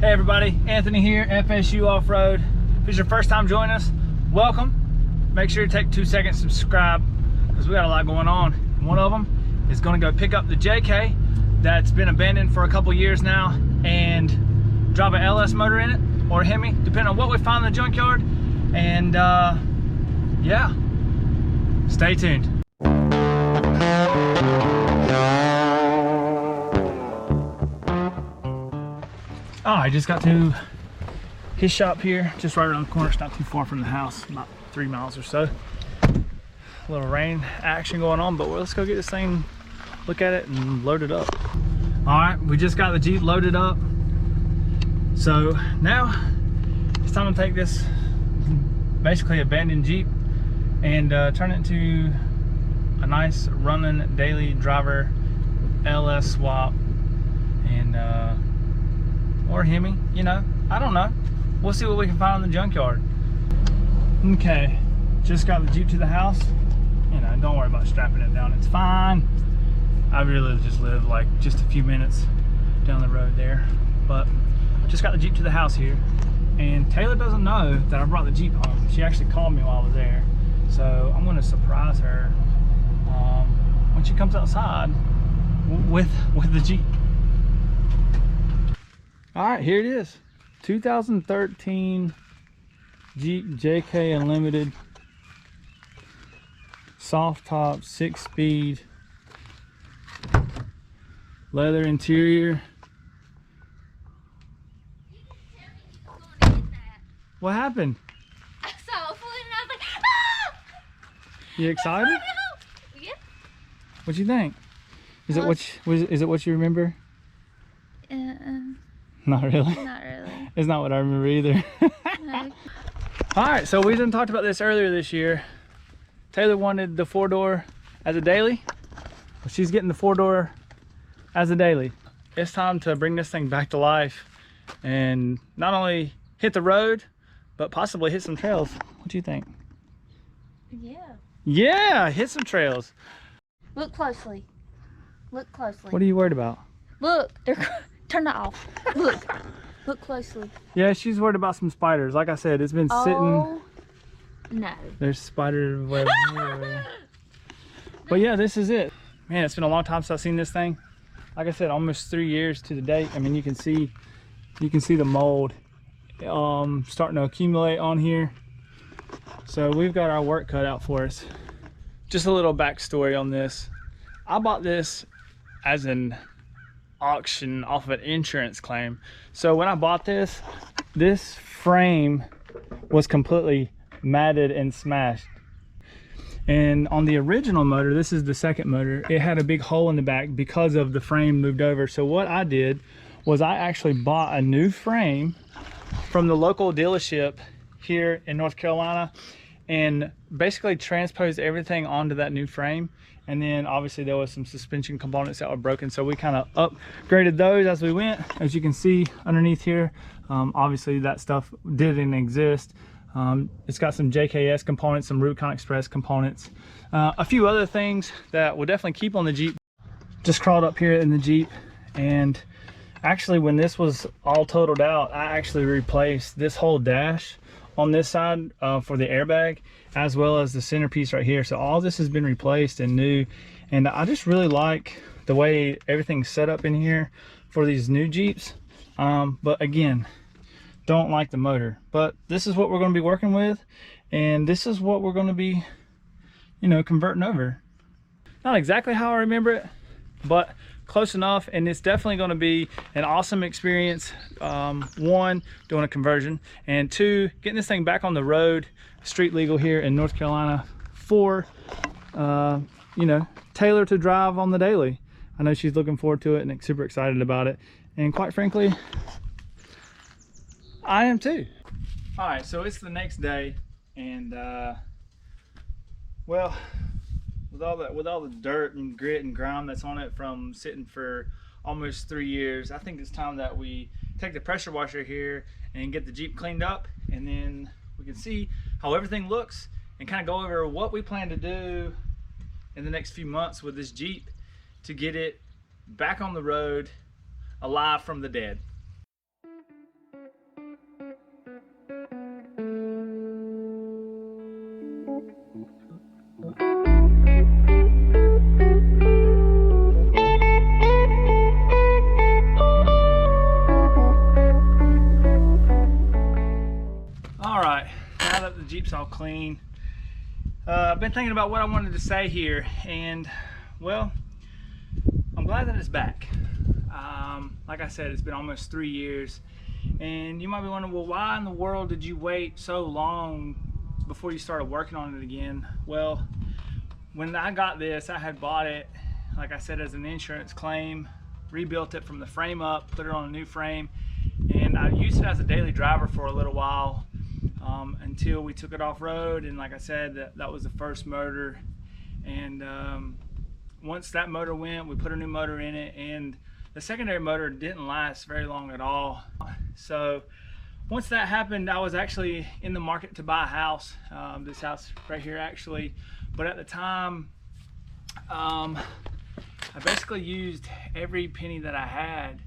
Hey everybody, Anthony here, FSU Off-Road. If it's your first time joining us, welcome. Make sure you take 2 seconds to subscribe because we got a lot going on. One of them is going to go pick up the JK that's been abandoned for a couple years now and drive an LS motor in it or a Hemi, depending on what we find in the junkyard. And yeah, stay tuned. I just got to his shop here, just right around the corner. It's not too far from the house, about 3 miles or so. A little rain action going on, but let's go get this thing, look at it and load it up. All right, we just got the Jeep loaded up. So now it's time to take this basically abandoned Jeep and turn it into a nice running daily driver LS swap and or Hemi, you know, I don't know. We'll see what we can find in the junkyard. Okay, just got the Jeep to the house. You know, don't worry about strapping it down, it's fine. I really just live like just a few minutes down the road there. But just got the Jeep to the house here. And Taylor doesn't know that I brought the Jeep home. She actually called me while I was there. So I'm gonna surprise her when she comes outside with the Jeep. All right, here it is. 2013 Jeep JK Unlimited. Soft top, 6-speed. Leather interior. What happened? I saw a foot and I was like, ah! You excited? Yeah. What you think? Is it what you remember? Not really. Not really. It's not what I remember either. No. All right, so we done talked about this earlier this year. Taylor wanted the 4-door as a daily. Well, she's getting the 4-door as a daily. It's time to bring this thing back to life and not only hit the road, but possibly hit some trails. What do you think? Yeah. Yeah, hit some trails. Look closely. Look closely. What are you worried about? Look, turn that off. Look closely. Yeah, she's worried about some spiders. Like I said, it's been sitting. Oh, no. There's spider web everywhere. But yeah, this is it. Man, it's been a long time since I've seen this thing. Like I said, almost 3 years to the date. I mean, you can see the mold starting to accumulate on here. So we've got our work cut out for us. Just a little backstory on this. I bought this as an auction off of an insurance claim. So when I bought this frame was completely matted and smashed. And on the original motor, this is the second motor, it had a big hole in the back because of the frame moved over. So what I did was I actually bought a new frame from the local dealership here in North Carolina and basically transposed everything onto that new frame. And then obviously there was some suspension components that were broken, so we kind of upgraded those as we went. As you can see underneath here, obviously that stuff didn't exist. It's got some JKS components, some Rubicon Express components, a few other things that we'll definitely keep on the Jeep. Just crawled up here in the Jeep, and actually when this was all totaled out, I actually replaced this whole dash on this side for the airbag, as well as the centerpiece right here. So all this has been replaced and new, and I just really like the way everything's set up in here for these new Jeeps. But again, don't like the motor, but this is what we're going to be working with, and this is what we're going to be, you know, converting over. Not exactly how I remember it, but close enough. And it's definitely going to be an awesome experience. One, doing a conversion, and two, getting this thing back on the road, street legal here in North Carolina, for you know, Taylor to drive on the daily. I know she's looking forward to it and super excited about it, and quite frankly, I am too. All right, so it's the next day, and well, with all the dirt and grit and grime that's on it from sitting for almost 3 years, I think it's time that we take the pressure washer here and get the Jeep cleaned up, and then we can see how everything looks and kind of go over what we plan to do in the next few months with this Jeep to get it back on the road, alive from the dead. Jeep's all clean. I've been thinking about what I wanted to say here, and well, I'm glad that it's back. Like I said, it's been almost 3 years, and you might be wondering, well, why in the world did you wait so long before you started working on it again? Well, when I got this, I had bought it, like I said, as an insurance claim, rebuilt it from the frame up, put it on a new frame, and I used it as a daily driver for a little while until we took it off road. And like I said, that was the first motor, and once that motor went, we put a new motor in it, and the secondary motor didn't last very long at all. So once that happened, I was actually in the market to buy a house, this house right here actually, but at the time I basically used every penny that I had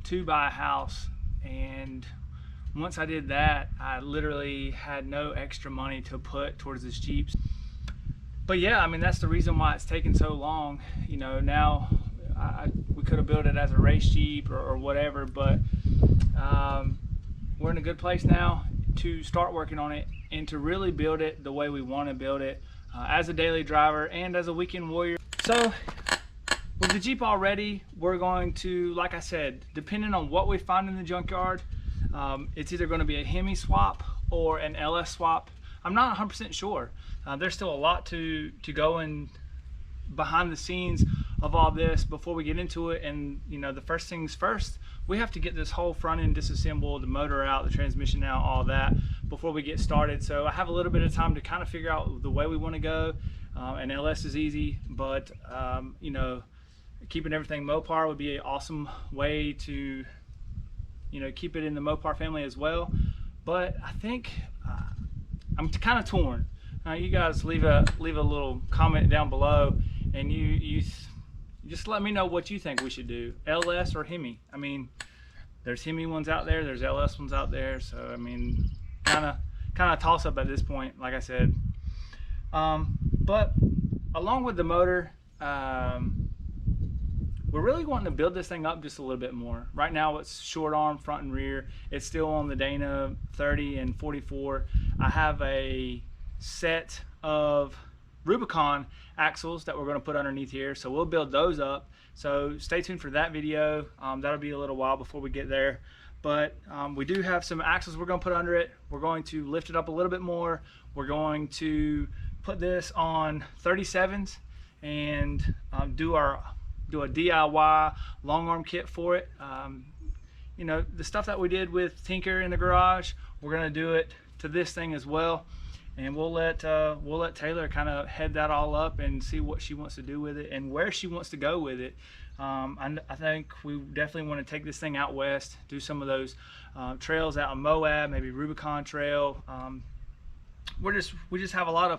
to buy a house, and once I did that, I literally had no extra money to put towards this Jeep. But yeah, I mean, that's the reason why it's taken so long. You know, now we could have built it as a race Jeep or whatever, but we're in a good place now to start working on it and to really build it the way we want to build it, as a daily driver and as a weekend warrior. So with the Jeep all ready, we're going to, like I said, depending on what we find in the junkyard, it's either going to be a Hemi swap or an LS swap. I'm not 100% sure. There's still a lot to go in behind the scenes of all this before we get into it. And you know, the first things first, we have to get this whole front end disassembled, the motor out, the transmission out, all that before we get started. So I have a little bit of time to kind of figure out the way we want to go. And LS is easy, but you know, keeping everything Mopar would be an awesome way to, you know, keep it in the Mopar family as well. But I think I'm kind of torn. You guys leave a little comment down below, and you just let me know what you think we should do, LS or Hemi. I mean, there's Hemi ones out there, there's LS ones out there, so I mean, kind of toss up at this point, like I said. But along with the motor, we're really wanting to build this thing up just a little bit more. Right now it's short arm, front and rear. It's still on the Dana 30 and 44. I have a set of Rubicon axles that we're going to put underneath here, so we'll build those up. So stay tuned for that video. That'll be a little while before we get there. But we do have some axles we're going to put under it. We're going to lift it up a little bit more. We're going to put this on 37s and do a DIY long arm kit for it. You know, the stuff that we did with Tinker in the garage, we're going to do it to this thing as well, and we'll let Taylor kind of head that all up and see what she wants to do with it and where she wants to go with it. I think we definitely want to take this thing out west, do some of those trails out in Moab, maybe Rubicon Trail. We just have a lot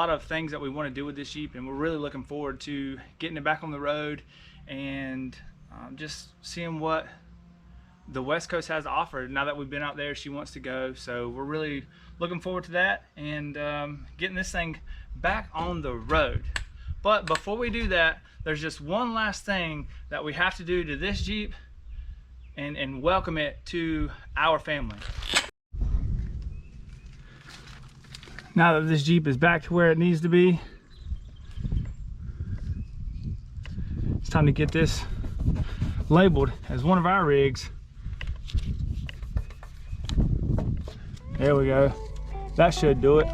of things that we want to do with this Jeep, and we're really looking forward to getting it back on the road and just seeing what the West Coast has to offer. Now that we've been out there, she wants to go, so we're really looking forward to that and getting this thing back on the road. But before we do that, there's just one last thing that we have to do to this Jeep and welcome it to our family. Now that this Jeep is back to where it needs to be, it's time to get this labeled as one of our rigs. There we go. That should do it.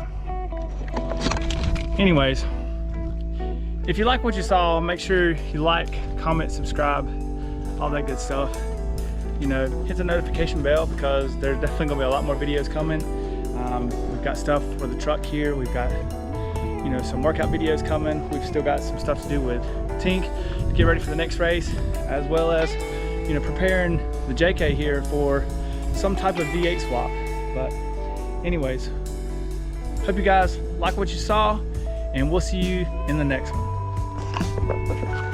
Anyways, if you like what you saw, make sure you like, comment, subscribe, all that good stuff. You know, hit the notification bell because there's definitely gonna be a lot more videos coming. We've got stuff for the truck here. We've got, you know, some workout videos coming. We've still got some stuff to do with Tink to get ready for the next race, as well as, you know, preparing the JK here for some type of V8 swap. But anyways, hope you guys like what you saw, and we'll see you in the next one.